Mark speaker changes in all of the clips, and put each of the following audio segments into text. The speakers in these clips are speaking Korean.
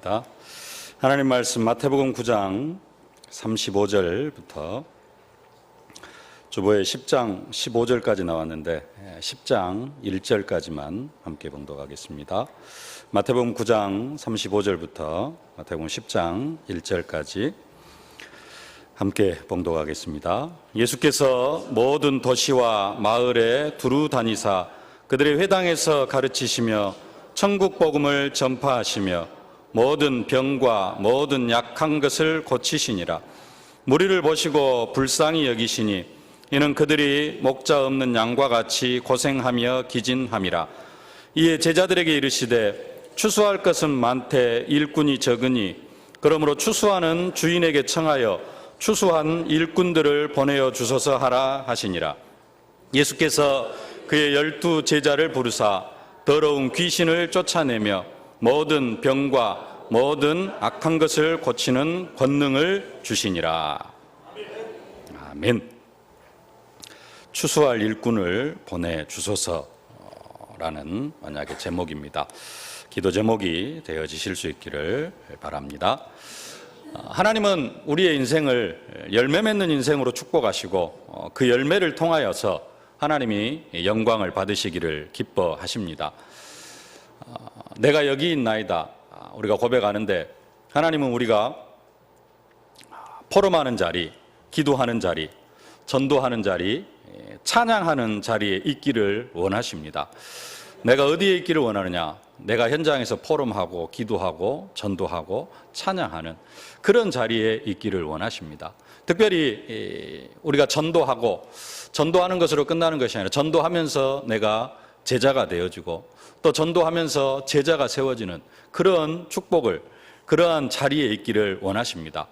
Speaker 1: 기도합니다. 하나님 말씀 마태복음 9장 35절부터 주보에 10장 15절까지 나왔는데 10장 1절까지만 함께 봉독하겠습니다. 마태복음 9장 35절부터 마태복음 10장 1절까지 함께 봉독하겠습니다. 예수께서 모든 도시와 마을에 두루 다니사 그들의 회당에서 가르치시며 천국 복음을 전파하시며 모든 병과 모든 약한 것을 고치시니라. 무리를 보시고 불쌍히 여기시니 이는 그들이 목자 없는 양과 같이 고생하며 기진함이라. 이에 제자들에게 이르시되 추수할 것은 많되 일꾼이 적으니 그러므로 추수하는 주인에게 청하여 추수한 일꾼들을 보내어 주소서 하라 하시니라. 예수께서 그의 12 제자를 부르사 더러운 귀신을 쫓아내며 모든 병과 모든 악한 것을 고치는 권능을 주시니라. 아멘. 추수할 일꾼을 보내주소서라는 만약의 제목입니다. 기도 제목이 되어지실 수 있기를 바랍니다. 하나님은 우리의 인생을 열매 맺는 인생으로 축복하시고 그 열매를 통하여서 하나님이 영광을 받으시기를 기뻐하십니다. 내가 여기 있나이다 우리가 고백하는데 하나님은 우리가 포럼하는 자리, 기도하는 자리, 전도하는 자리, 찬양하는 자리에 있기를 원하십니다. 내가 어디에 있기를 원하느냐? 내가 현장에서 포럼하고 기도하고 전도하고 찬양하는 그런 자리에 있기를 원하십니다. 특별히 우리가 전도하는 것으로 끝나는 것이 아니라 전도하면서 내가 제자가 되어지고 또 전도하면서 제자가 세워지는 그런 축복을, 그러한 자리에 있기를 원하십니다.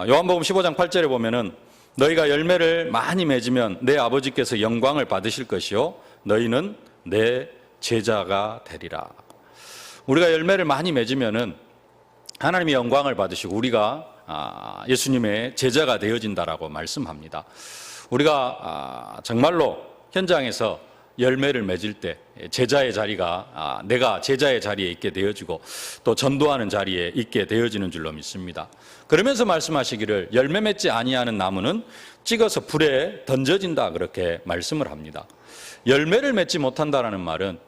Speaker 1: 요한복음 15장 8절에 보면은 너희가 열매를 많이 맺으면 내 아버지께서 영광을 받으실 것이요 너희는 내 제자가 되리라. 우리가 열매를 많이 맺으면은 하나님의 영광을 받으시고 우리가 예수님의 제자가 되어진다라고 말씀합니다. 우리가 정말로 현장에서 열매를 맺을 때 제자의 자리가 내가 제자의 자리에 있게 되어지고 또 전도하는 자리에 있게 되어지는 줄로 믿습니다. 그러면서 말씀하시기를 열매 맺지 아니하는 나무는 찍어서 불에 던져진다 그렇게 말씀을 합니다. 열매를 맺지 못한다는 말은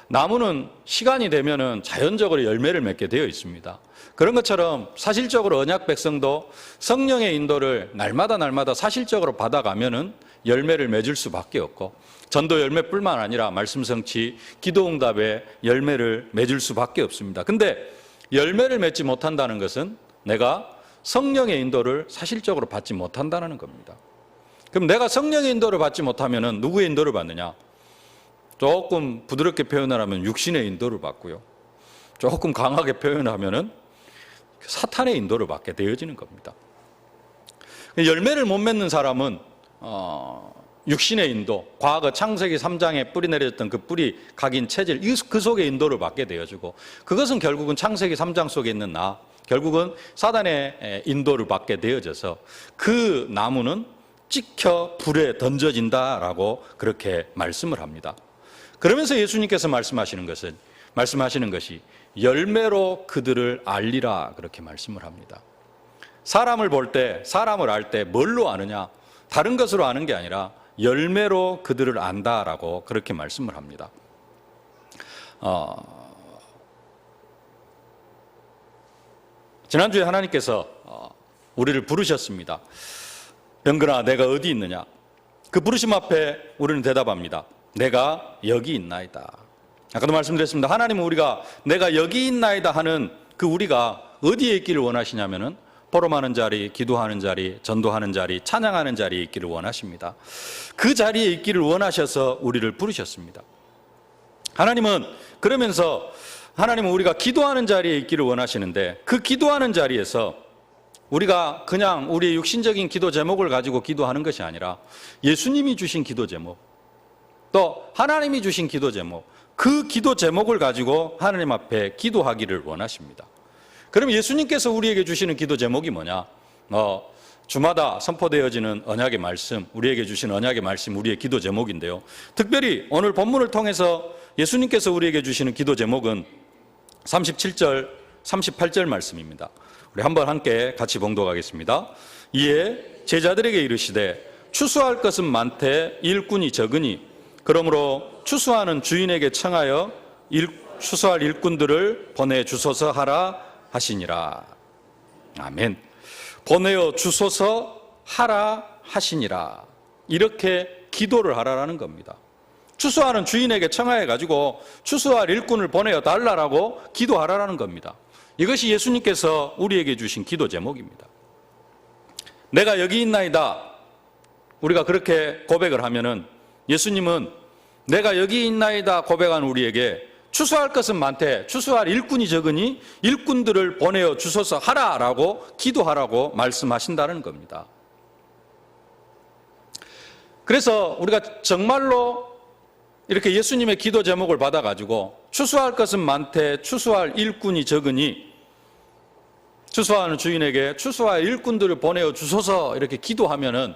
Speaker 1: 나무는 시간이 되면은 자연적으로 열매를 맺게 되어 있습니다. 그런 것처럼 사실적으로 언약 백성도 성령의 인도를 날마다 사실적으로 받아가면은 열매를 맺을 수밖에 없고 전도 열매뿐만 아니라 말씀 성취, 기도 응답에 열매를 맺을 수밖에 없습니다. 근데 열매를 맺지 못한다는 것은 내가 성령의 인도를 사실적으로 받지 못한다는 겁니다. 그럼 내가 성령의 인도를 받지 못하면은 누구의 인도를 받느냐? 조금 부드럽게 표현을 하면 육신의 인도를 받고요. 조금 강하게 표현하면은 사탄의 인도를 받게 되어지는 겁니다. 열매를 못 맺는 사람은 육신의 인도, 과거 창세기 3장에 뿌리 내려졌던 그 뿌리 각인 체질, 그 속에 인도를 받게 되어지고 그것은 결국은 창세기 3장 속에 있는 결국은 사단의 인도를 받게 되어져서 그 나무는 찍혀 불에 던져진다라고 그렇게 말씀을 합니다. 그러면서 예수님께서 말씀하시는 것이 열매로 그들을 알리라 그렇게 말씀을 합니다. 사람을 알 때 뭘로 아느냐? 다른 것으로 아는 게 아니라 열매로 그들을 안다라고 그렇게 말씀을 합니다. 지난주에 하나님께서 우리를 부르셨습니다. 병근아 내가 어디 있느냐? 그 부르심 앞에 우리는 대답합니다. 내가 여기 있나이다. 아까도 말씀드렸습니다. 하나님은 우리가 내가 여기 있나이다 하는 그 우리가 어디에 있기를 원하시냐면은 포럼하는 자리, 기도하는 자리, 전도하는 자리, 찬양하는 자리에 있기를 원하십니다. 그 자리에 있기를 원하셔서 우리를 부르셨습니다. 하나님은 우리가 기도하는 자리에 있기를 원하시는데 그 기도하는 자리에서 우리가 그냥 우리의 육신적인 기도 제목을 가지고 기도하는 것이 아니라 예수님이 주신 기도 제목, 또 하나님이 주신 기도 제목, 그 기도 제목을 가지고 하나님 앞에 기도하기를 원하십니다. 그럼 예수님께서 우리에게 주시는 기도 제목이 뭐냐? 주마다 선포되어지는 언약의 말씀, 우리에게 주신 언약의 말씀, 우리의 기도 제목인데요. 특별히 오늘 본문을 통해서 예수님께서 우리에게 주시는 기도 제목은 37절 38절 말씀입니다. 우리 한번 함께 같이 봉독하겠습니다. 이에 제자들에게 이르시되 추수할 것은 많되 일꾼이 적으니 그러므로 추수하는 주인에게 청하여 추수할 일꾼들을 보내주소서 하라 하시니라. 아멘. 보내어 주소서 하라 하시니라. 이렇게 기도를 하라라는 겁니다. 추수하는 주인에게 청하해 가지고 추수할 일꾼을 보내어 달라라고 기도하라라는 겁니다. 이것이 예수님께서 우리에게 주신 기도 제목입니다. 내가 여기 있나이다. 우리가 그렇게 고백을 하면은 예수님은 내가 여기 있나이다 고백한 우리에게 추수할 것은 많되 추수할 일꾼이 적으니 일꾼들을 보내어 주소서 하라라고 기도하라고 말씀하신다는 겁니다. 그래서 우리가 정말로 이렇게 예수님의 기도 제목을 받아가지고 추수할 것은 많되 추수할 일꾼이 적으니 추수하는 주인에게 추수할 일꾼들을 보내어 주소서 이렇게 기도하면은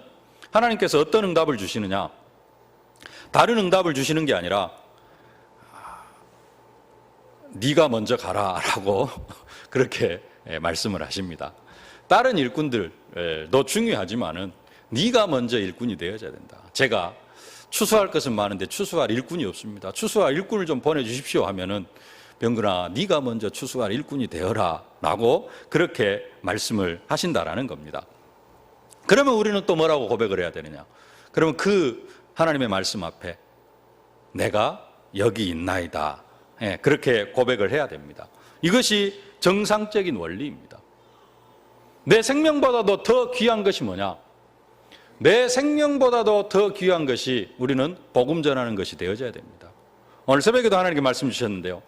Speaker 1: 하나님께서 어떤 응답을 주시느냐? 다른 응답을 주시는 게 아니라 네가 먼저 가라라고 그렇게 말씀을 하십니다. 다른 일꾼들도 중요하지만은 네가 먼저 일꾼이 되어야 된다. 제가 추수할 것은 많은데 추수할 일꾼이 없습니다. 추수할 일꾼을 좀 보내주십시오 하면은 병근아 네가 먼저 추수할 일꾼이 되어라 라고 그렇게 말씀을 하신다라는 겁니다. 그러면 우리는 또 뭐라고 고백을 해야 되느냐? 그러면 그 하나님의 말씀 앞에 내가 여기 있나이다. 그렇게 고백을 해야 됩니다. 이것이 정상적인 원리입니다. 내 생명보다도 더 귀한 것이 뭐냐? 내 생명보다도 더 귀한 것이 우리는 복음 전하는 것이 되어져야 됩니다. 오늘 새벽에도 하나님께 말씀 주셨는데요.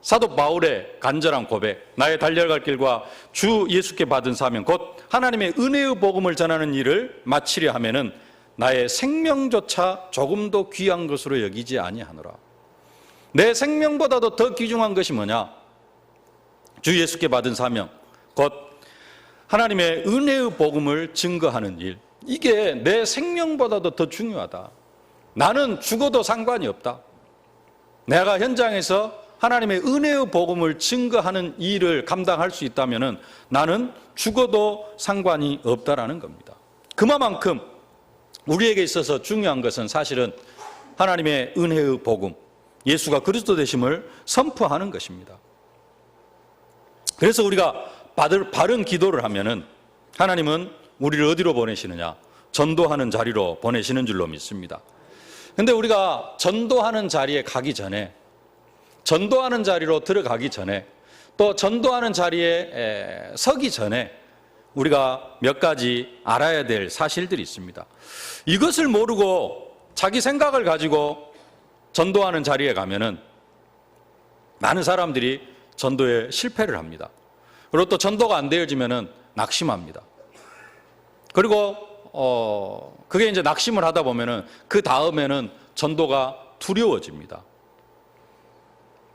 Speaker 1: 사도 바울의 간절한 고백, 나의 달려갈 길과 주 예수께 받은 사명, 곧 하나님의 은혜의 복음을 전하는 일을 마치려 하면은 나의 생명조차 조금도 귀한 것으로 여기지 아니하노라. 내 생명보다도 더 귀중한 것이 뭐냐? 주 예수께 받은 사명, 곧 하나님의 은혜의 복음을 증거하는 일. 이게 내 생명보다도 더 중요하다. 나는 죽어도 상관이 없다. 내가 현장에서 하나님의 은혜의 복음을 증거하는 일을 감당할 수 있다면 나는 죽어도 상관이 없다라는 겁니다. 그만큼 우리에게 있어서 중요한 것은 사실은 하나님의 은혜의 복음, 예수가 그리스도 되심을 선포하는 것입니다. 그래서 우리가 바른 기도를 하면은 하나님은 우리를 어디로 보내시느냐? 전도하는 자리로 보내시는 줄로 믿습니다. 근데 우리가 전도하는 자리에 가기 전에, 전도하는 자리로 들어가기 전에, 또 전도하는 자리에 서기 전에 우리가 몇 가지 알아야 될 사실들이 있습니다. 이것을 모르고 자기 생각을 가지고 전도하는 자리에 가면은 많은 사람들이 전도에 실패를 합니다. 그리고 또 전도가 안 되어지면은 낙심합니다. 그리고 그게 이제 낙심을 하다 보면은 그 다음에는 전도가 두려워집니다.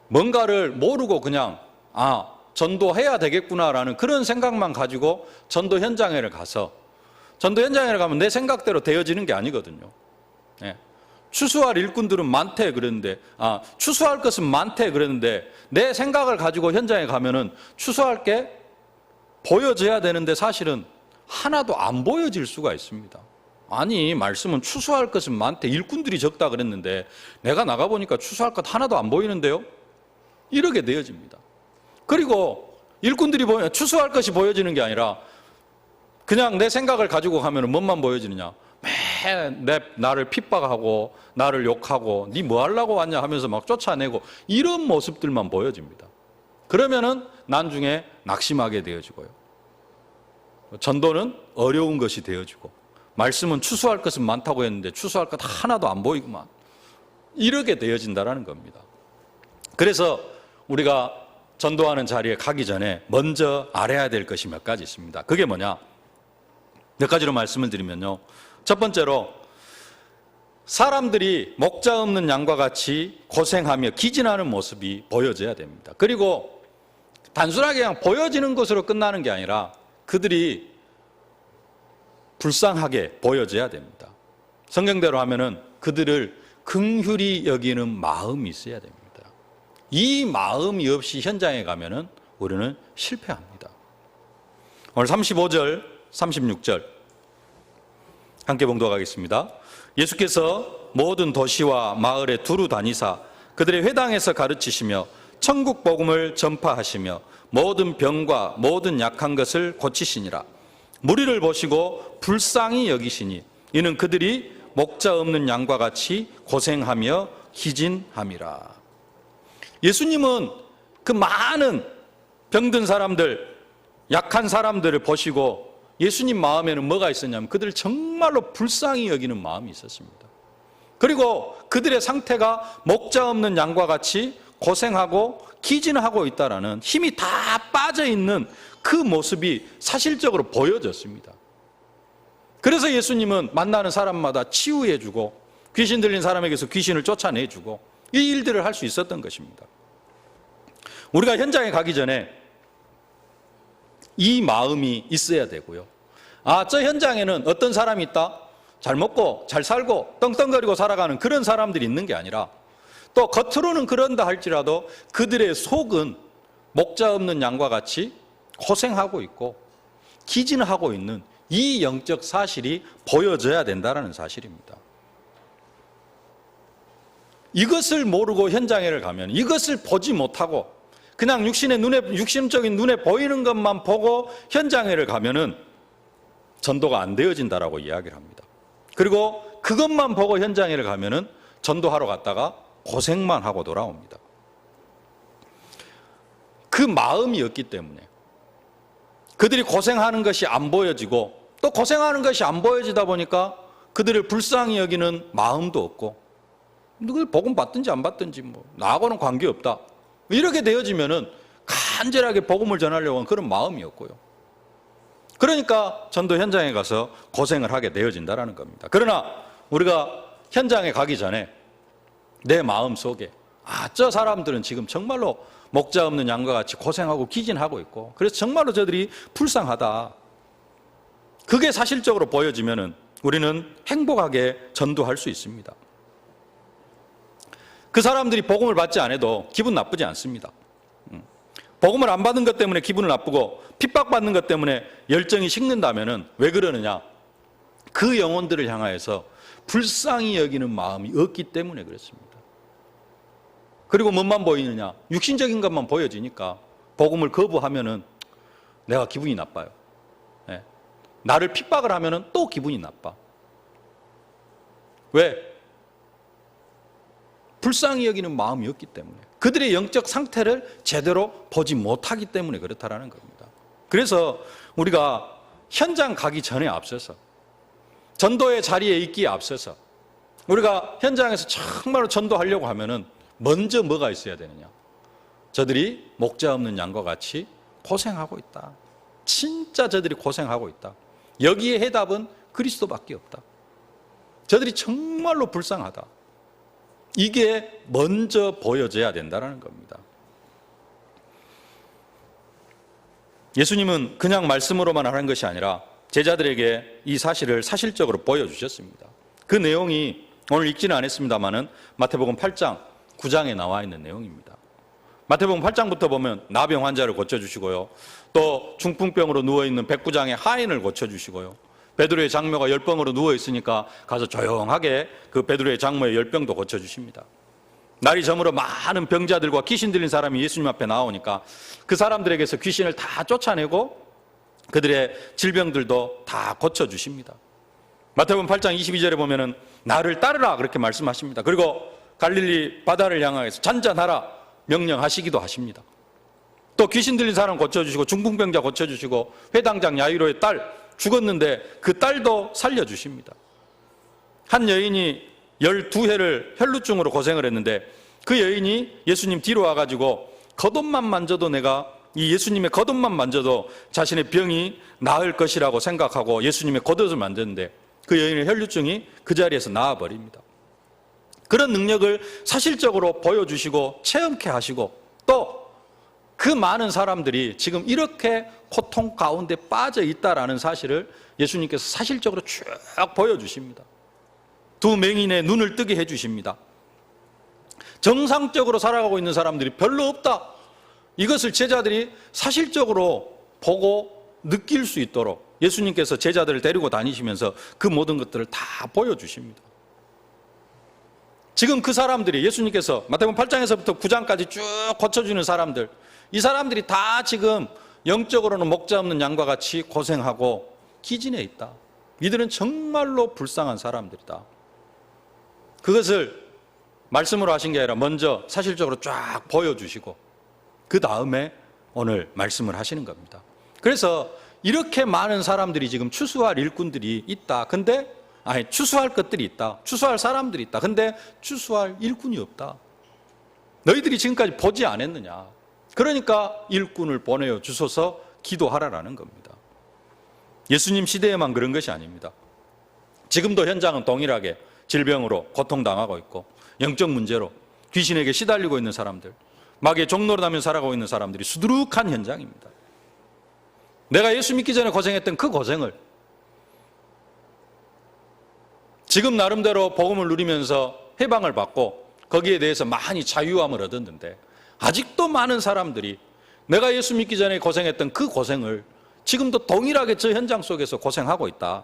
Speaker 1: 뭔가를 모르고 그냥 전도해야 되겠구나라는 그런 생각만 가지고 전도 현장에 가서 전도 현장에 가면 내 생각대로 되어지는 게 아니거든요. 추수할 일꾼들은 많대 그랬는데 추수할 것은 많대 그랬는데 내 생각을 가지고 현장에 가면은 추수할 게 보여져야 되는데 사실은 하나도 안 보여질 수가 있습니다. 아니 말씀은 추수할 것은 많대 일꾼들이 적다 그랬는데 내가 나가보니까 추수할 것 하나도 안 보이는데요? 이렇게 되어집니다. 그리고 일꾼들이 추수할 것이 보여지는 게 아니라 그냥 내 생각을 가지고 가면 뭔만 보여지느냐? 나를 핍박하고 나를 욕하고 니 뭐 하려고 왔냐 하면서 막 쫓아내고 이런 모습들만 보여집니다. 그러면은 나중에 낙심하게 되어지고요. 전도는 어려운 것이 되어지고 말씀은 추수할 것은 많다고 했는데 추수할 것 하나도 안 보이구만. 이렇게 되어진다는 겁니다. 그래서 우리가 전도하는 자리에 가기 전에 먼저 알아야 될 것이 몇 가지 있습니다. 그게 뭐냐? 몇 가지로 말씀을 드리면요. 첫 번째로 사람들이 목자 없는 양과 같이 고생하며 기진하는 모습이 보여져야 됩니다. 그리고 단순하게 그냥 보여지는 것으로 끝나는 게 아니라 그들이 불쌍하게 보여져야 됩니다. 성경대로 하면은 그들을 긍휼히 여기는 마음이 있어야 됩니다. 이 마음이 없이 현장에 가면은 우리는 실패합니다. 오늘 35절, 36절 함께 봉독하겠습니다. 예수께서 모든 도시와 마을에 두루 다니사 그들의 회당에서 가르치시며 천국 복음을 전파하시며 모든 병과 모든 약한 것을 고치시니라. 무리를 보시고 불쌍히 여기시니 이는 그들이 목자 없는 양과 같이 고생하며 기진함이라. 예수님은 그 많은 병든 사람들, 약한 사람들을 보시고 예수님 마음에는 뭐가 있었냐면 그들을 정말로 불쌍히 여기는 마음이 있었습니다. 그리고 그들의 상태가 목자 없는 양과 같이 고생하고 기진하고 있다라는 힘이 다 빠져있는 그 모습이 사실적으로 보여졌습니다. 그래서 예수님은 만나는 사람마다 치유해주고 귀신 들린 사람에게서 귀신을 쫓아내주고 이 일들을 할 수 있었던 것입니다. 우리가 현장에 가기 전에 이 마음이 있어야 되고요. 아, 저 현장에는 어떤 사람이 있다? 잘 먹고 잘 살고 떵떵거리고 살아가는 그런 사람들이 있는 게 아니라 또 겉으로는 그런다 할지라도 그들의 속은 목자 없는 양과 같이 고생하고 있고 기진하고 있는 이 영적 사실이 보여져야 된다는 사실입니다. 이것을 모르고 현장에를 가면, 이것을 보지 못하고 그냥 육신적인 눈에 보이는 것만 보고 현장에를 가면은 전도가 안 되어진다라고 이야기를 합니다. 그리고 그것만 보고 현장에를 가면은 전도하러 갔다가 고생만 하고 돌아옵니다. 그 마음이 없기 때문에 그들이 고생하는 것이 안 보여지고 또 고생하는 것이 안 보여지다 보니까 그들을 불쌍히 여기는 마음도 없고 누굴 복음 받든지 안 받든지 뭐 나하고는 관계없다 이렇게 되어지면은 간절하게 복음을 전하려고 하는 그런 마음이 없고요. 그러니까 전도 현장에 가서 고생을 하게 되어진다는 겁니다. 그러나 우리가 현장에 가기 전에 내 마음 속에 저 사람들은 지금 정말로 목자 없는 양과 같이 고생하고 기진하고 있고 그래서 정말로 저들이 불쌍하다. 그게 사실적으로 보여지면은 우리는 행복하게 전도할 수 있습니다. 그 사람들이 복음을 받지 않아도 기분 나쁘지 않습니다. 복음을 안 받은 것 때문에 기분을 나쁘고 핍박받는 것 때문에 열정이 식는다면은 왜 그러느냐? 그 영혼들을 향하여서 불쌍히 여기는 마음이 없기 때문에 그렇습니다. 그리고 뭐만 보이느냐? 육신적인 것만 보여지니까 복음을 거부하면은 내가 기분이 나빠요. 네. 나를 핍박을 하면은 또 기분이 나빠. 왜? 불쌍히 여기는 마음이 없기 때문에 그들의 영적 상태를 제대로 보지 못하기 때문에 그렇다라는 겁니다. 그래서 우리가 현장 가기 전에 앞서서 전도의 자리에 있기에 앞서서 우리가 현장에서 정말로 전도하려고 하면은 먼저 뭐가 있어야 되느냐? 저들이 목자 없는 양과 같이 고생하고 있다. 진짜 저들이 고생하고 있다. 여기에 해답은 그리스도밖에 없다. 저들이 정말로 불쌍하다. 이게 먼저 보여져야 된다는 겁니다. 예수님은 그냥 말씀으로만 하는 것이 아니라 제자들에게 이 사실을 사실적으로 보여주셨습니다. 그 내용이 오늘 읽지는 않았습니다만은 마태복음 8장, 9장에 나와 있는 내용입니다. 마태복음 8장부터 보면 나병 환자를 고쳐주시고요. 또 중풍병으로 누워있는 백부장의 하인을 고쳐주시고요. 베드로의 장모가 열병으로 누워있으니까 가서 조용하게 그 베드로의 장모의 열병도 고쳐주십니다. 날이 저물어 많은 병자들과 귀신 들린 사람이 예수님 앞에 나오니까 그 사람들에게서 귀신을 다 쫓아내고 그들의 질병들도 다 고쳐주십니다. 마태복음 8장 22절에 보면은 나를 따르라 그렇게 말씀하십니다. 그리고 갈릴리 바다를 향하여서 잔잔하라 명령하시기도 하십니다. 또 귀신 들린 사람 고쳐주시고 중풍병자 고쳐주시고 회당장 야이로의 딸 죽었는데 그 딸도 살려주십니다. 한 여인이 12해를 혈루증으로 고생을 했는데 그 여인이 예수님 뒤로 와가지고 겉옷만 만져도 내가 이 예수님의 겉옷만 만져도 자신의 병이 나을 것이라고 생각하고 예수님의 겉옷을 만졌는데 그 여인의 혈루증이 그 자리에서 나아버립니다. 그런 능력을 사실적으로 보여주시고 체험케 하시고 또 그 많은 사람들이 지금 이렇게 고통 가운데 빠져 있다라는 사실을 예수님께서 사실적으로 쭉 보여주십니다. 두 맹인의 눈을 뜨게 해주십니다. 정상적으로 살아가고 있는 사람들이 별로 없다. 이것을 제자들이 사실적으로 보고 느낄 수 있도록 예수님께서 제자들을 데리고 다니시면서 그 모든 것들을 다 보여주십니다. 지금 그 사람들이 예수님께서 마태복음 8장에서부터 9장까지 쭉 고쳐주는 사람들, 이 사람들이 다 지금 영적으로는 목자 없는 양과 같이 고생하고 기진해 있다. 이들은 정말로 불쌍한 사람들이다. 그것을 말씀으로 하신 게 아니라 먼저 사실적으로 쫙 보여주시고 그 다음에 오늘 말씀을 하시는 겁니다. 그래서 이렇게 많은 사람들이 지금 추수할 일꾼들이 있다. 근데 추수할 것들이 있다. 추수할 사람들이 있다. 근데 추수할 일꾼이 없다. 너희들이 지금까지 보지 않았느냐. 그러니까 일꾼을 보내어 주소서 기도하라라는 겁니다. 예수님 시대에만 그런 것이 아닙니다. 지금도 현장은 동일하게 질병으로 고통당하고 있고 영적 문제로 귀신에게 시달리고 있는 사람들, 마귀의 종노릇하며 살아가고 있는 사람들이 수두룩한 현장입니다. 내가 예수 믿기 전에 고생했던 그 고생을 지금 나름대로 복음을 누리면서 해방을 받고 거기에 대해서 많이 자유함을 얻었는데 아직도 많은 사람들이 내가 예수 믿기 전에 고생했던 그 고생을 지금도 동일하게 저 현장 속에서 고생하고 있다.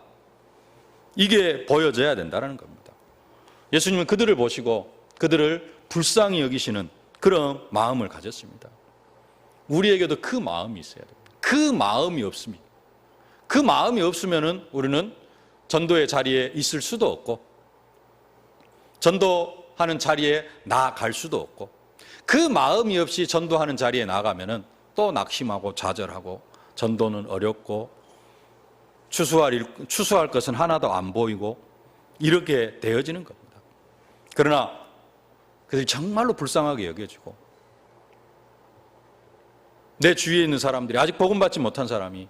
Speaker 1: 이게 보여져야 된다는 겁니다. 예수님은 그들을 보시고 그들을 불쌍히 여기시는 그런 마음을 가졌습니다. 우리에게도 그 마음이 있어야 됩니다. 그 마음이 없습니다. 그 마음이 없으면 우리는 전도의 자리에 있을 수도 없고 전도하는 자리에 나아갈 수도 없고 그 마음이 없이 전도하는 자리에 나가면 또 낙심하고 좌절하고 전도는 어렵고 추수할 것은 하나도 안 보이고 이렇게 되어지는 겁니다. 그러나 그들이 정말로 불쌍하게 여겨지고 내 주위에 있는 사람들이 아직 복음받지 못한 사람이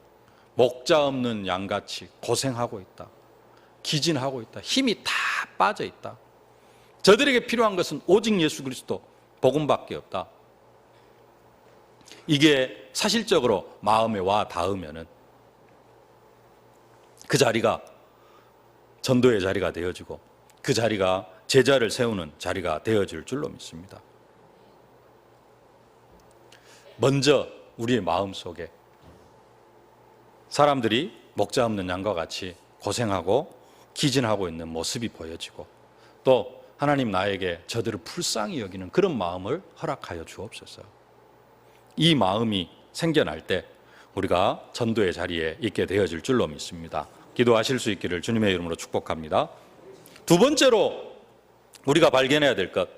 Speaker 1: 목자 없는 양같이 고생하고 있다. 기진하고 있다. 힘이 다 빠져 있다. 저들에게 필요한 것은 오직 예수 그리스도 복음밖에 없다. 이게 사실적으로 마음에 와 닿으면은 그 자리가 전도의 자리가 되어지고 그 자리가 제자를 세우는 자리가 되어질 줄로 믿습니다. 먼저 우리의 마음속에 사람들이 목자 없는 양과 같이 고생하고 기진하고 있는 모습이 보여지고 또 하나님 나에게 저들을 불쌍히 여기는 그런 마음을 허락하여 주옵소서. 이 마음이 생겨날 때 우리가 전도의 자리에 있게 되어질 줄로 믿습니다. 기도하실 수 있기를 주님의 이름으로 축복합니다. 두 번째로 우리가 발견해야 될 것,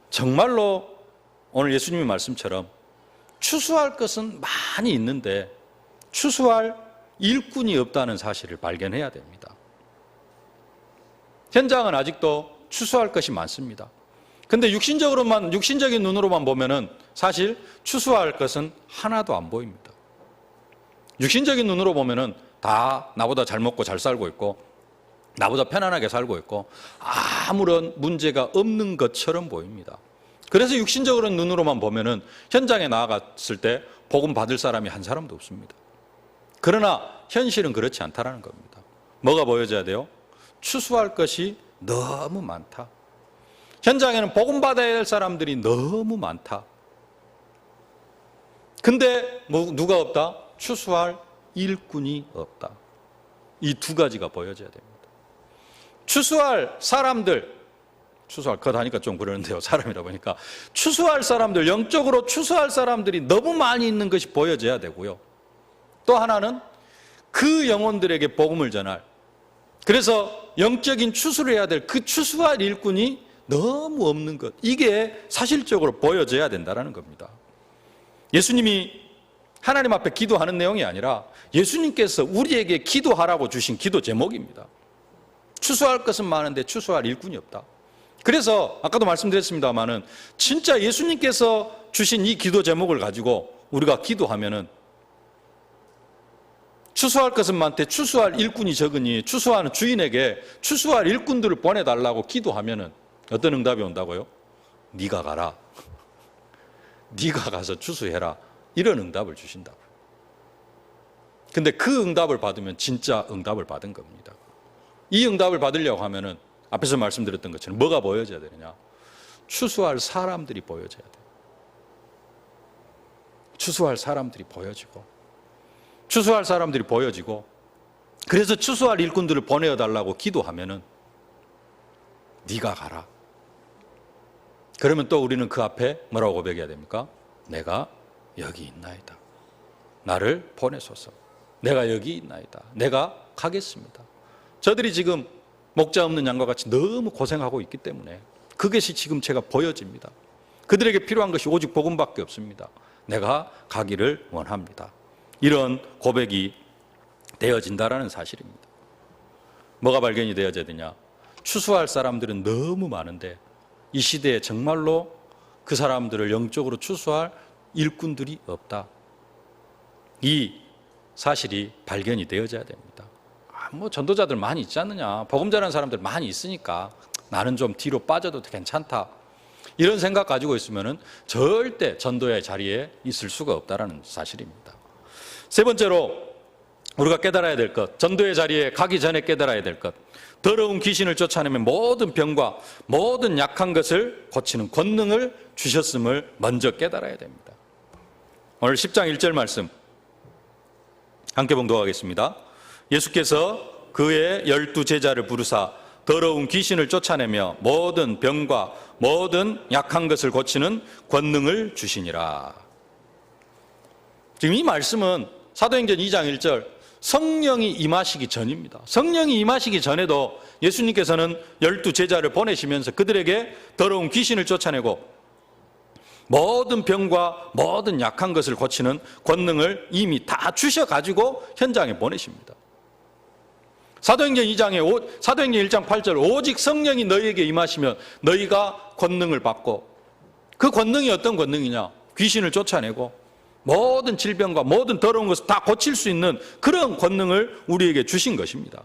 Speaker 1: 정말로 오늘 예수님의 말씀처럼 추수할 것은 많이 있는데 추수할 일꾼이 없다는 사실을 발견해야 됩니다. 현장은 아직도 추수할 것이 많습니다. 근데 육신적인 눈으로만 보면은 사실 추수할 것은 하나도 안 보입니다. 육신적인 눈으로 보면은 다 나보다 잘 먹고 잘 살고 있고 나보다 편안하게 살고 있고 아무런 문제가 없는 것처럼 보입니다. 그래서 육신적인 눈으로만 보면은 현장에 나아갔을 때 복음 받을 사람이 한 사람도 없습니다. 그러나 현실은 그렇지 않다라는 겁니다. 뭐가 보여져야 돼요? 추수할 것이 너무 많다. 현장에는 복음 받아야 될 사람들이 너무 많다. 근데 누가 없다? 추수할 일꾼이 없다. 이 두 가지가 보여져야 됩니다. 추수할 사람들, 추수할 것 하니까 좀 그러는데요. 사람이라 보니까 추수할 사람들, 영적으로 추수할 사람들이 너무 많이 있는 것이 보여져야 되고요. 또 하나는 그 영혼들에게 복음을 전할, 그래서 영적인 추수를 해야 될 그 추수할 일꾼이 너무 없는 것, 이게 사실적으로 보여져야 된다는 겁니다. 예수님이 하나님 앞에 기도하는 내용이 아니라 예수님께서 우리에게 기도하라고 주신 기도 제목입니다. 추수할 것은 많은데 추수할 일꾼이 없다. 그래서 아까도 말씀드렸습니다마는 진짜 예수님께서 주신 이 기도 제목을 가지고 우리가 기도하면은 추수할 것은 많대 추수할 일꾼이 적으니 추수하는 주인에게 추수할 일꾼들을 보내달라고 기도하면은 어떤 응답이 온다고요? 네가 가라. 네가 가서 추수해라. 이런 응답을 주신다고요. 근데 그 응답을 받으면 진짜 응답을 받은 겁니다. 이 응답을 받으려고 하면은 앞에서 말씀드렸던 것처럼 뭐가 보여져야 되느냐? 추수할 사람들이 보여져야 돼요. 추수할 사람들이 보여지고 추수할 사람들이 보여지고 그래서 추수할 일꾼들을 보내어달라고 기도하면은 네가 가라. 그러면 또 우리는 그 앞에 뭐라고 고백해야 됩니까? 내가 여기 있나이다. 나를 보내소서. 내가 여기 있나이다. 내가 가겠습니다. 저들이 지금 목자 없는 양과 같이 너무 고생하고 있기 때문에 그것이 지금 제가 보여집니다. 그들에게 필요한 것이 오직 복음밖에 없습니다. 내가 가기를 원합니다. 이런 고백이 되어진다라는 사실입니다. 뭐가 발견이 되어져야 되냐? 추수할 사람들은 너무 많은데 이 시대에 정말로 그 사람들을 영적으로 추수할 일꾼들이 없다. 이 사실이 발견이 되어져야 됩니다. 뭐 전도자들 많이 있지 않느냐, 복음 전하는 사람들 많이 있으니까 나는 좀 뒤로 빠져도 괜찮다, 이런 생각 가지고 있으면 절대 전도의 자리에 있을 수가 없다는 사실입니다. 세 번째로 우리가 깨달아야 될 것, 전도의 자리에 가기 전에 깨달아야 될 것, 더러운 귀신을 쫓아내며 모든 병과 모든 약한 것을 고치는 권능을 주셨음을 먼저 깨달아야 됩니다. 오늘 10장 1절 말씀 함께 봉독하겠습니다. 예수께서 그의 12제자를 부르사 더러운 귀신을 쫓아내며 모든 병과 모든 약한 것을 고치는 권능을 주시니라. 지금 이 말씀은 사도행전 2장 1절 성령이 임하시기 전입니다. 성령이 임하시기 전에도 예수님께서는 12제자를 보내시면서 그들에게 더러운 귀신을 쫓아내고 모든 병과 모든 약한 것을 고치는 권능을 이미 다 주셔가지고 현장에 보내십니다. 사도행전 1장 8절 오직 성령이 너희에게 임하시면 너희가 권능을 받고, 그 권능이 어떤 권능이냐? 귀신을 쫓아내고 모든 질병과 모든 더러운 것을 다 고칠 수 있는 그런 권능을 우리에게 주신 것입니다.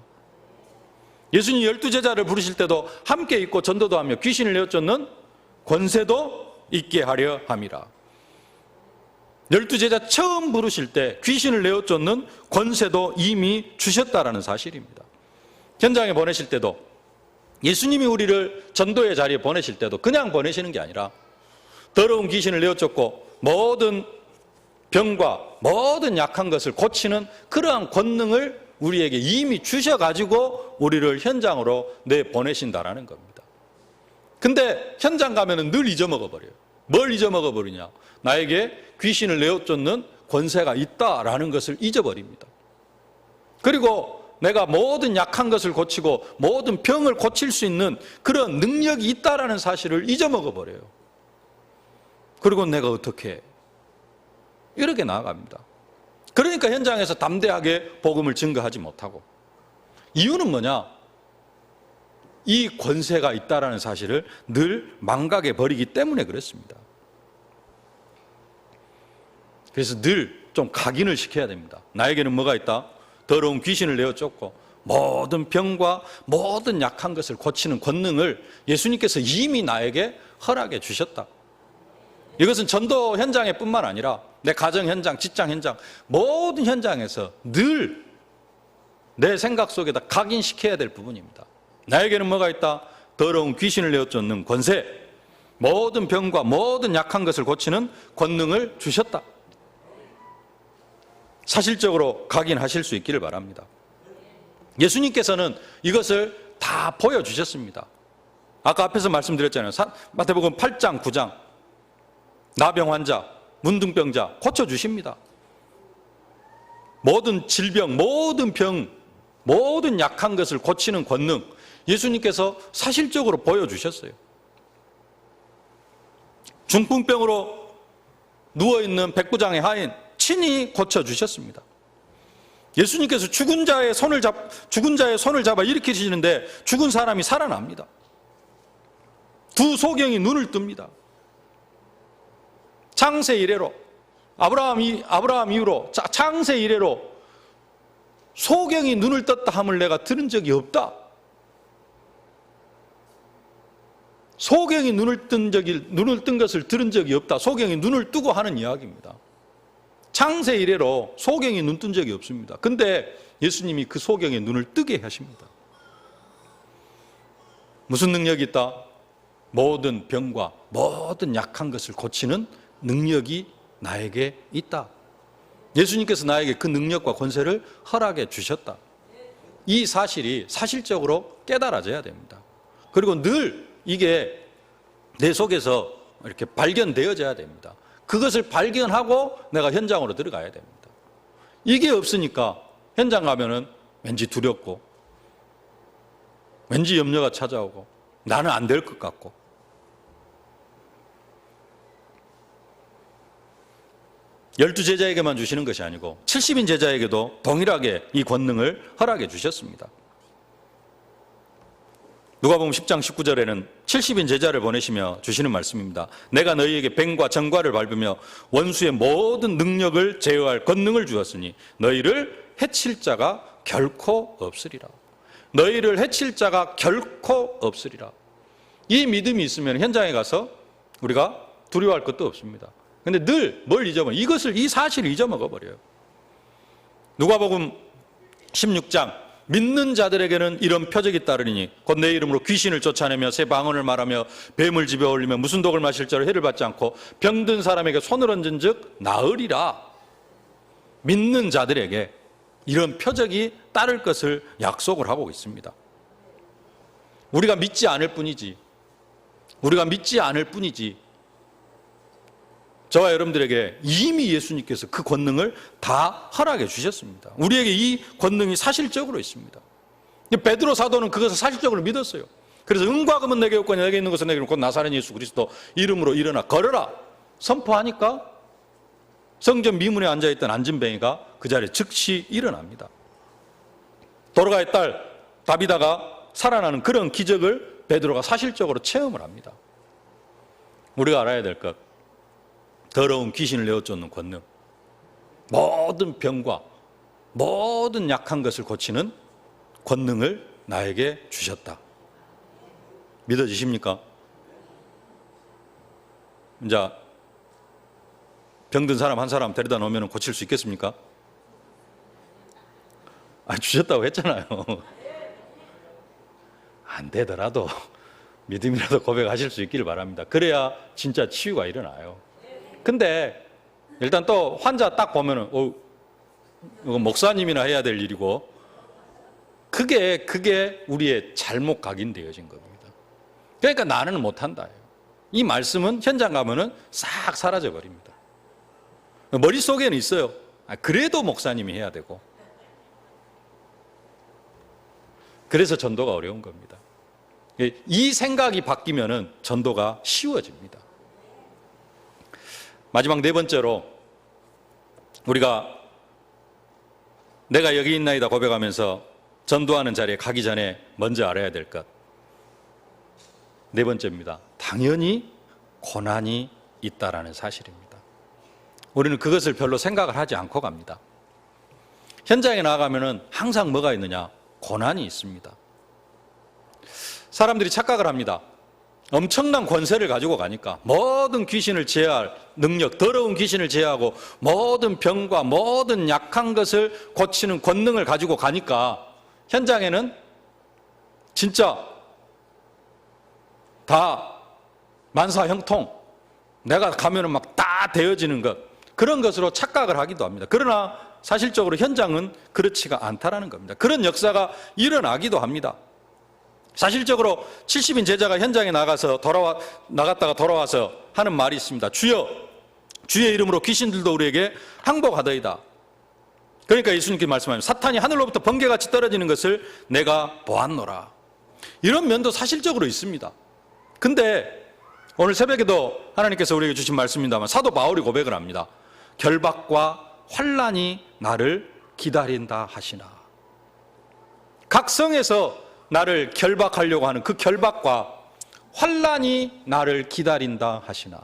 Speaker 1: 예수님 12제자를 부르실 때도 함께 있고 전도도 하며 귀신을 내어쫓는 권세도 있게 하려 함이라. 12제자 처음 부르실 때 귀신을 내어쫓는 권세도 이미 주셨다라는 사실입니다. 현장에 보내실 때도, 예수님이 우리를 전도의 자리에 보내실 때도 그냥 보내시는 게 아니라 더러운 귀신을 내어쫓고 모든 병과 모든 약한 것을 고치는 그러한 권능을 우리에게 이미 주셔가지고 우리를 현장으로 내보내신다라는 겁니다. 근데 현장 가면은 늘 잊어먹어버려요. 뭘 잊어먹어버리냐? 나에게 귀신을 내어쫓는 권세가 있다라는 것을 잊어버립니다. 그리고 내가 모든 약한 것을 고치고 모든 병을 고칠 수 있는 그런 능력이 있다라는 사실을 잊어먹어버려요. 그리고 내가 어떻게 해? 이렇게 나아갑니다. 그러니까 현장에서 담대하게 복음을 증거하지 못하고, 이유는 뭐냐? 이 권세가 있다라는 사실을 늘 망각해 버리기 때문에 그렇습니다. 그래서 늘 좀 각인을 시켜야 됩니다. 나에게는 뭐가 있다? 더러운 귀신을 내어쫓고 모든 병과 모든 약한 것을 고치는 권능을 예수님께서 이미 나에게 허락해 주셨다. 이것은 전도 현장에 뿐만 아니라 내 가정 현장, 직장 현장, 모든 현장에서 늘 내 생각 속에다 각인시켜야 될 부분입니다. 나에게는 뭐가 있다? 더러운 귀신을 내어쫓는 권세, 모든 병과 모든 약한 것을 고치는 권능을 주셨다. 사실적으로 각인하실 수 있기를 바랍니다. 예수님께서는 이것을 다 보여주셨습니다. 아까 앞에서 말씀드렸잖아요. 마태복음 8장, 9장 나병 환자, 문둥병자 고쳐주십니다. 모든 질병, 모든 병, 모든 약한 것을 고치는 권능, 예수님께서 사실적으로 보여주셨어요. 중풍병으로 누워있는 백부장의 하인 친히 고쳐주셨습니다. 예수님께서 죽은 자의 손을 잡아 일으키시는데 죽은 사람이 살아납니다. 두 소경이 눈을 뜹니다. 창세 이래로, 아브라함 이후로 창세 이래로 소경이 눈을 떴다 함을 내가 들은 적이 없다. 소경이 눈을 뜬 것을 들은 적이 없다. 소경이 눈을 뜨고 하는 이야기입니다. 창세 이래로 소경이 눈 뜬 적이 없습니다. 근데 예수님이 그 소경의 눈을 뜨게 하십니다. 무슨 능력이 있다? 모든 병과 모든 약한 것을 고치는 능력이 나에게 있다. 예수님께서 나에게 그 능력과 권세를 허락해 주셨다. 이 사실이 사실적으로 깨달아져야 됩니다. 그리고 늘 이게 내 속에서 이렇게 발견되어져야 됩니다. 그것을 발견하고 내가 현장으로 들어가야 됩니다. 이게 없으니까 현장 가면은 왠지 두렵고, 왠지 염려가 찾아오고, 나는 안 될 것 같고. 12제자에게만 주시는 것이 아니고 70인 제자에게도 동일하게 이 권능을 허락해 주셨습니다. 누가복음 10장 19절에는 70인 제자를 보내시며 주시는 말씀입니다. 내가 너희에게 뱀과 정과를 밟으며 원수의 모든 능력을 제어할 권능을 주었으니 너희를 해칠 자가 결코 없으리라. 너희를 해칠 자가 결코 없으리라. 이 믿음이 있으면 현장에 가서 우리가 두려워할 것도 없습니다. 근데 늘 뭘 잊어버려? 이 사실을 잊어먹어 버려요. 누가복음 16장 믿는 자들에게는 이런 표적이 따르니 곧 내 이름으로 귀신을 쫓아내며 새 방언을 말하며 뱀을 집에 올리며 무슨 독을 마실 자로 해를 받지 않고 병든 사람에게 손을 얹은즉 나으리라. 믿는 자들에게 이런 표적이 따를 것을 약속을 하고 있습니다. 우리가 믿지 않을 뿐이지. 저와 여러분들에게 이미 예수님께서 그 권능을 다 허락해 주셨습니다. 우리에게 이 권능이 사실적으로 있습니다. 베드로 사도는 그것을 사실적으로 믿었어요. 그래서 은과 금은 내게 없고 내게 있는 것은 내게 있고 곧 나사렛 예수 그리스도 이름으로 일어나 걸어라 선포하니까 성전 미문에 앉아있던 안진뱅이가 그 자리에 즉시 일어납니다. 도로가의 딸 다비다가 살아나는 그런 기적을 베드로가 사실적으로 체험을 합니다. 우리가 알아야 될 것, 더러운 귀신을 내어쫓는 권능, 모든 병과 모든 약한 것을 고치는 권능을 나에게 주셨다. 믿어지십니까? 이제 병든 사람 한 사람 데려다 놓으면 고칠 수 있겠습니까? 주셨다고 했잖아요. 안 되더라도 믿음이라도 고백하실 수 있기를 바랍니다. 그래야 진짜 치유가 일어나요. 근데 일단 또 환자 딱 보면은 이거 목사님이나 해야 될 일이고 그게 우리의 잘못 각인되어진 겁니다. 그러니까 나는 못한다. 이 말씀은 현장 가면은 싹 사라져 버립니다. 머릿속에는 있어요. 그래도 목사님이 해야 되고. 그래서 전도가 어려운 겁니다. 이 생각이 바뀌면은 전도가 쉬워집니다. 마지막 네 번째로 우리가 내가 여기 있나이다 고백하면서 전도하는 자리에 가기 전에 먼저 알아야 될 것. 네 번째입니다. 당연히 고난이 있다라는 사실입니다. 우리는 그것을 별로 생각을 하지 않고 갑니다. 현장에 나가면은 항상 뭐가 있느냐? 고난이 있습니다. 사람들이 착각을 합니다. 엄청난 권세를 가지고 가니까 모든 귀신을 제어할 능력, 더러운 귀신을 제어하고 모든 병과 모든 약한 것을 고치는 권능을 가지고 가니까 현장에는 진짜 다 만사형통, 내가 가면은 막 다 되어지는 것, 그런 것으로 착각을 하기도 합니다. 그러나 사실적으로 현장은 그렇지가 않다라는 겁니다. 그런 역사가 일어나기도 합니다. 사실적으로 70인 제자가 현장에 나갔다가 돌아와서 하는 말이 있습니다. 주여, 주의 이름으로 귀신들도 우리에게 항복하더이다. 그러니까 예수님께 말씀하시면 사탄이 하늘로부터 번개같이 떨어지는 것을 내가 보았노라. 이런 면도 사실적으로 있습니다. 근데 오늘 새벽에도 하나님께서 우리에게 주신 말씀입니다만 사도 바울이 고백을 합니다. 결박과 환난이 나를 기다린다 하시나. 각성에서 나를 결박하려고 하는 그 결박과 환난이 나를 기다린다 하시나.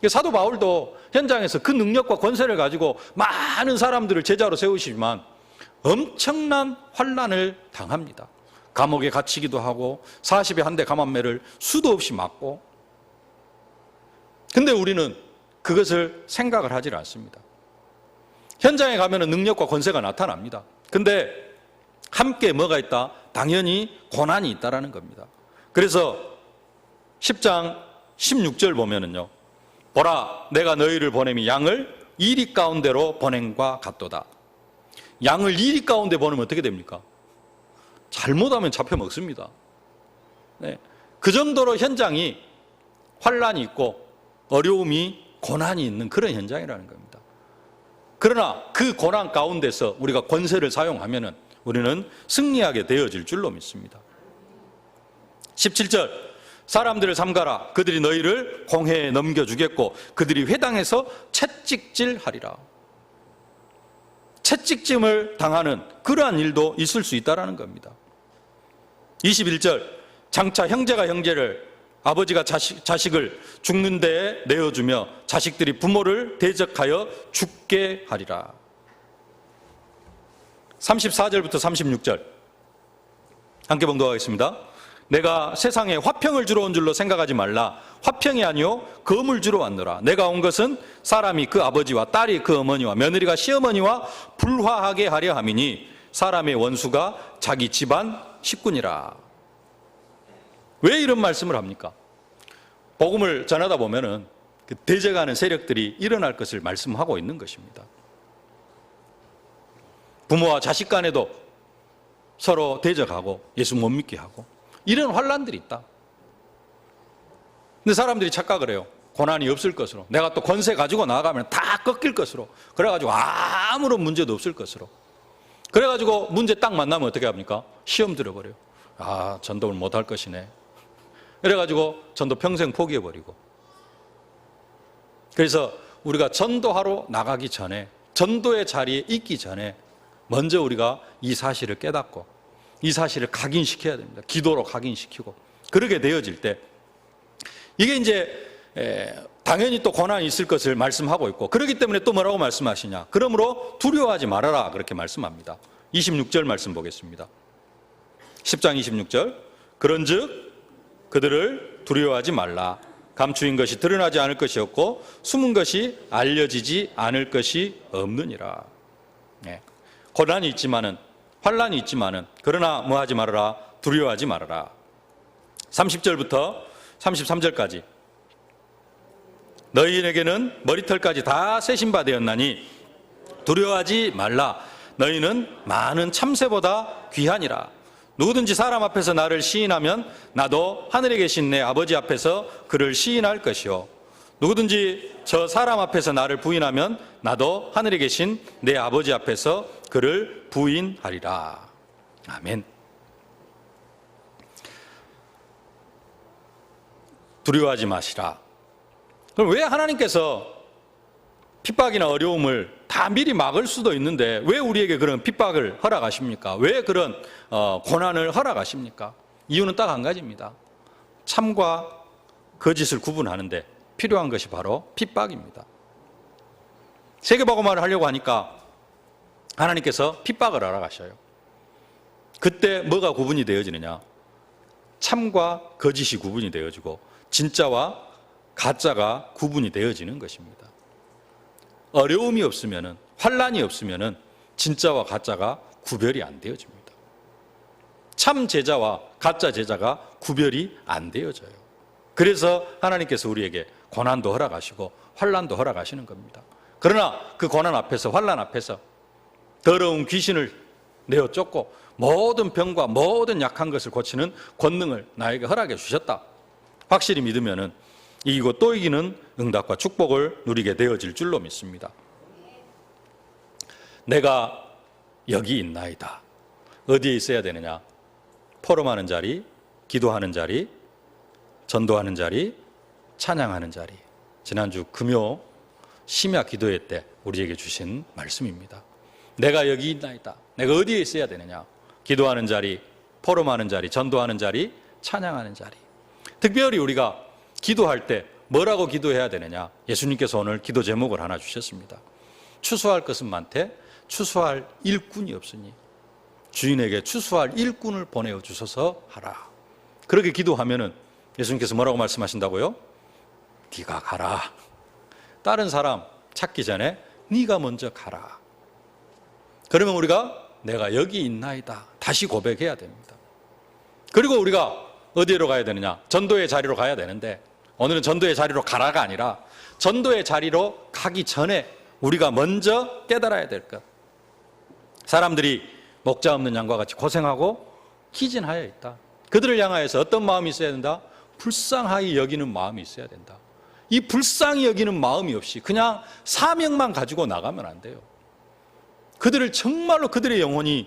Speaker 1: 사도 바울도 현장에서 그 능력과 권세를 가지고 많은 사람들을 제자로 세우시지만 엄청난 환난을 당합니다. 감옥에 갇히기도 하고 40에 한 대 감한매를 수도 없이 맞고. 근데 우리는 그것을 생각을 하지 않습니다. 현장에 가면 능력과 권세가 나타납니다. 근데 함께 뭐가 있다? 당연히 고난이 있다라는 겁니다. 그래서 10장 16절 보면은요, 보라, 내가 너희를 보냄이 양을 이리 가운데로 보냄과 같도다. 양을 이리 가운데 보내면 어떻게 됩니까? 잘못하면 잡혀 먹습니다. 네. 그 정도로 현장이 환란이 있고 어려움이 고난이 있는 그런 현장이라는 겁니다. 그러나 그 고난 가운데서 우리가 권세를 사용하면은 우리는 승리하게 되어질 줄로 믿습니다. 17절, 사람들을 삼가라. 그들이 너희를 공회에 넘겨주겠고 그들이 회당에서 채찍질하리라. 채찍짐을 당하는 그러한 일도 있을 수 있다는 겁니다. 21절, 장차 형제가 형제를, 아버지가 자식을 죽는 데에 내어주며 자식들이 부모를 대적하여 죽게 하리라. 34절부터 36절 함께 봉독하겠습니다. 내가 세상에 화평을 주러 온 줄로 생각하지 말라. 화평이 아니요 검을 주러 왔노라. 내가 온 것은 사람이 그 아버지와 딸이 그 어머니와 며느리가 시어머니와 불화하게 하려 함이니 사람의 원수가 자기 집안 식구니라. 왜 이런 말씀을 합니까? 복음을 전하다 보면은 그 대적하는 세력들이 일어날 것을 말씀하고 있는 것입니다. 부모와 자식 간에도 서로 대적하고 예수 못 믿게 하고 이런 환란들이 있다. 근데 사람들이 착각을 해요. 고난이 없을 것으로, 내가 또 권세 가지고 나아가면 다 꺾일 것으로, 그래가지고 아무런 문제도 없을 것으로, 그래가지고 문제 딱 만나면 어떻게 합니까? 시험 들어버려요. 아, 전도를 못할 것이네. 그래가지고 전도 평생 포기해버리고. 그래서 우리가 전도하러 나가기 전에, 전도의 자리에 있기 전에 먼저 우리가 이 사실을 깨닫고 이 사실을 각인시켜야 됩니다. 기도로 각인시키고. 그렇게 되어질 때 이게 이제 당연히 또 고난이 있을 것을 말씀하고 있고, 그렇기 때문에 또 뭐라고 말씀하시냐? 그러므로 두려워하지 말아라, 그렇게 말씀합니다. 26절 말씀 보겠습니다. 10장 26절, 그런즉 그들을 두려워하지 말라. 감추인 것이 드러나지 않을 것이 없고 숨은 것이 알려지지 않을 것이 없느니라. 네. 고난이 있지만은, 환란이 있지만은, 그러나 뭐 하지 말아라? 두려워하지 말아라. 30절부터 33절까지 너희에게는 머리털까지 다 세신 바 되었나니 두려워하지 말라. 너희는 많은 참새보다 귀하니라. 누구든지 사람 앞에서 나를 시인하면 나도 하늘에 계신 내 아버지 앞에서 그를 시인할 것이요, 누구든지 저 사람 앞에서 나를 부인하면 나도 하늘에 계신 내 아버지 앞에서 그를 부인하리라. 아멘. 두려워하지 마시라. 그럼 왜 하나님께서 핍박이나 어려움을 다 미리 막을 수도 있는데 왜 우리에게 그런 핍박을 허락하십니까? 왜 그런 고난을 허락하십니까? 이유는 딱 한 가지입니다. 참과 거짓을 구분하는데 필요한 것이 바로 핍박입니다. 세계복음화를 하려고 하니까 하나님께서 핍박을 허락하셔요. 그때 뭐가 구분이 되어지느냐? 참과 거짓이 구분이 되어지고 진짜와 가짜가 구분이 되어지는 것입니다. 어려움이 없으면은, 환란이 없으면은 진짜와 가짜가 구별이 안 되어집니다. 참 제자와 가짜 제자가 구별이 안 되어져요. 그래서 하나님께서 우리에게 고난도 허락하시고 환란도 허락하시는 겁니다. 그러나 그 고난 앞에서, 환란 앞에서 더러운 귀신을 내어 쫓고 모든 병과 모든 약한 것을 고치는 권능을 나에게 허락해 주셨다, 확실히 믿으면은 이기고 또 이기는 응답과 축복을 누리게 되어질 줄로 믿습니다. 내가 여기 있나이다. 어디에 있어야 되느냐? 포럼하는 자리, 기도하는 자리, 전도하는 자리, 찬양하는 자리. 지난주 금요 심야 기도회 때 우리에게 주신 말씀입니다. 내가 여기 있나이다. 내가 어디에 있어야 되느냐? 기도하는 자리, 포럼하는 자리, 전도하는 자리, 찬양하는 자리. 특별히 우리가 기도할 때 뭐라고 기도해야 되느냐? 예수님께서 오늘 기도 제목을 하나 주셨습니다. 추수할 것은 많되 추수할 일꾼이 없으니 주인에게 추수할 일꾼을 보내어 주소서 하라. 그렇게 기도하면은 예수님께서 뭐라고 말씀하신다고요? 네가 가라. 다른 사람 찾기 전에 네가 먼저 가라. 그러면 우리가 내가 여기 있나이다 다시 고백해야 됩니다. 그리고 우리가 어디로 가야 되느냐? 전도의 자리로 가야 되는데 오늘은 전도의 자리로 가라가 아니라 전도의 자리로 가기 전에 우리가 먼저 깨달아야 될 것. 사람들이 목자 없는 양과 같이 고생하고 기진하여 있다. 그들을 향하여서 어떤 마음이 있어야 된다? 불쌍하게 여기는 마음이 있어야 된다. 이 불쌍히 여기는 마음이 없이 그냥 사명만 가지고 나가면 안 돼요. 그들을 정말로 그들의 영혼을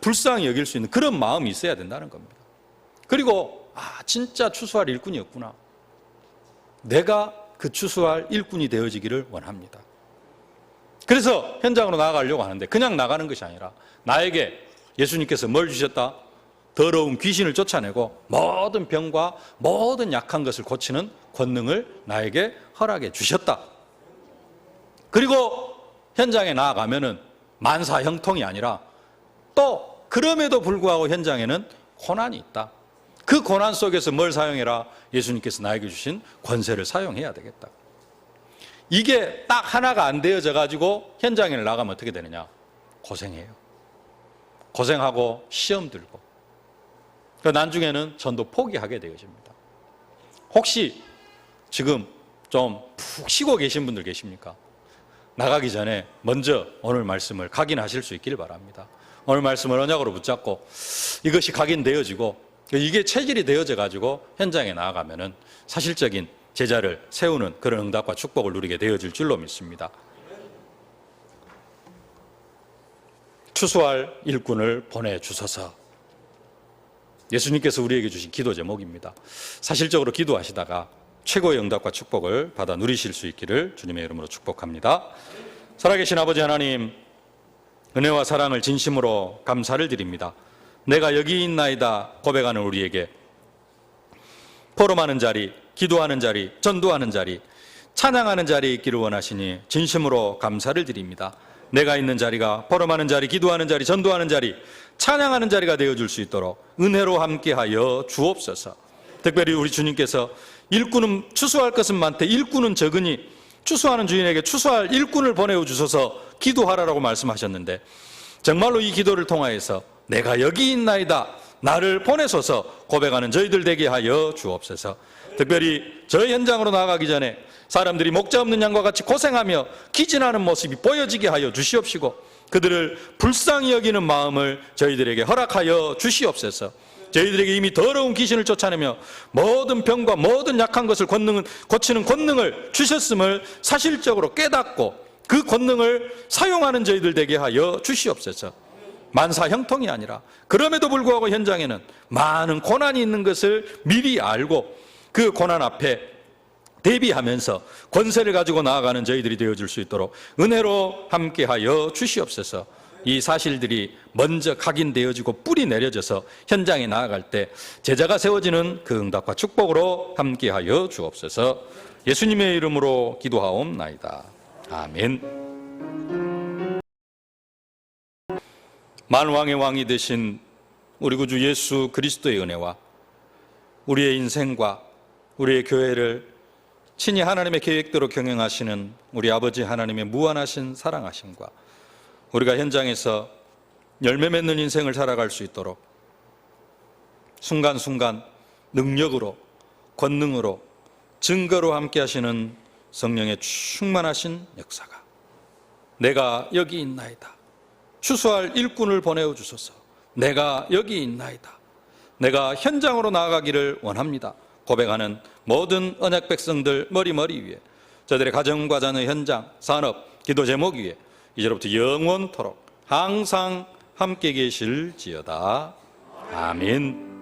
Speaker 1: 불쌍히 여길 수 있는 그런 마음이 있어야 된다는 겁니다. 그리고 진짜 추수할 일꾼이었구나. 내가 그 추수할 일꾼이 되어지기를 원합니다. 그래서 현장으로 나아가려고 하는데 그냥 나가는 것이 아니라 나에게 예수님께서 뭘 주셨다? 더러운 귀신을 쫓아내고 모든 병과 모든 약한 것을 고치는 권능을 나에게 허락해 주셨다. 그리고 현장에 나아가면은 만사 형통이 아니라 또 그럼에도 불구하고 현장에는 고난이 있다. 그 고난 속에서 뭘 사용해라? 예수님께서 나에게 주신 권세를 사용해야 되겠다. 이게 딱 하나가 안 되어져 가지고 현장에 나가면 어떻게 되느냐? 고생해요. 고생하고 시험 들고 나중에는 전도 포기하게 되어집니다. 혹시 지금 좀 푹 쉬고 계신 분들 계십니까? 나가기 전에 먼저 오늘 말씀을 각인하실 수 있기를 바랍니다. 오늘 말씀을 언약으로 붙잡고 이것이 각인되어지고 이게 체질이 되어져 가지고 현장에 나아가면은 사실적인 제자를 세우는 그런 응답과 축복을 누리게 되어질 줄로 믿습니다. 추수할 일꾼을 보내주소서. 예수님께서 우리에게 주신 기도 제목입니다. 사실적으로 기도하시다가 최고의 응답과 축복을 받아 누리실 수 있기를 주님의 이름으로 축복합니다. 살아계신 아버지 하나님, 은혜와 사랑을 진심으로 감사를 드립니다. 내가 여기 있나이다 고백하는 우리에게 포럼하는 자리, 기도하는 자리, 전도하는 자리, 찬양하는 자리에 있기를 원하시니 진심으로 감사를 드립니다. 내가 있는 자리가 포럼하는 자리, 기도하는 자리, 전도하는 자리, 찬양하는 자리가 되어줄 수 있도록 은혜로 함께하여 주옵소서. 특별히 우리 주님께서 일꾼은 추수할 것은 많되 일꾼은 적으니 추수하는 주인에게 추수할 일꾼을 보내어 주소서 기도하라고 말씀하셨는데 정말로 이 기도를 통하여서 내가 여기 있나이다 나를 보내소서 고백하는 저희들 되게 하여 주옵소서. 특별히 저희 현장으로 나아가기 전에 사람들이 목자 없는 양과 같이 고생하며 기진하는 모습이 보여지게 하여 주시옵시고 그들을 불쌍히 여기는 마음을 저희들에게 허락하여 주시옵소서. 저희들에게 이미 더러운 귀신을 쫓아내며 모든 병과 모든 약한 것을 고치는 권능을 주셨음을 사실적으로 깨닫고 그 권능을 사용하는 저희들 되게 하여 주시옵소서. 만사 형통이 아니라 그럼에도 불구하고 현장에는 많은 고난이 있는 것을 미리 알고 그 고난 앞에 대비하면서 권세를 가지고 나아가는 저희들이 되어줄 수 있도록 은혜로 함께하여 주시옵소서. 이 사실들이 먼저 각인되어지고 뿌리 내려져서 현장에 나아갈 때 제자가 세워지는 그 응답과 축복으로 함께하여 주옵소서. 예수님의 이름으로 기도하옵나이다. 아멘. 만왕의 왕이 되신 우리 구주 예수 그리스도의 은혜와 우리의 인생과 우리의 교회를 친히 하나님의 계획대로 경영하시는 우리 아버지 하나님의 무한하신 사랑하심과 우리가 현장에서 열매 맺는 인생을 살아갈 수 있도록 순간순간 능력으로 권능으로 증거로 함께 하시는 성령의 충만하신 역사가 내가 여기 있나이다. 추수할 일꾼을 보내어 주소서. 내가 여기 있나이다. 내가 현장으로 나아가기를 원합니다. 고백하는 모든 언약 백성들 머리 위에 저들의 가정과 자녀 현장, 산업, 기도 제목 위에 이제로부터 영원토록 항상 함께 계실지어다. 아멘.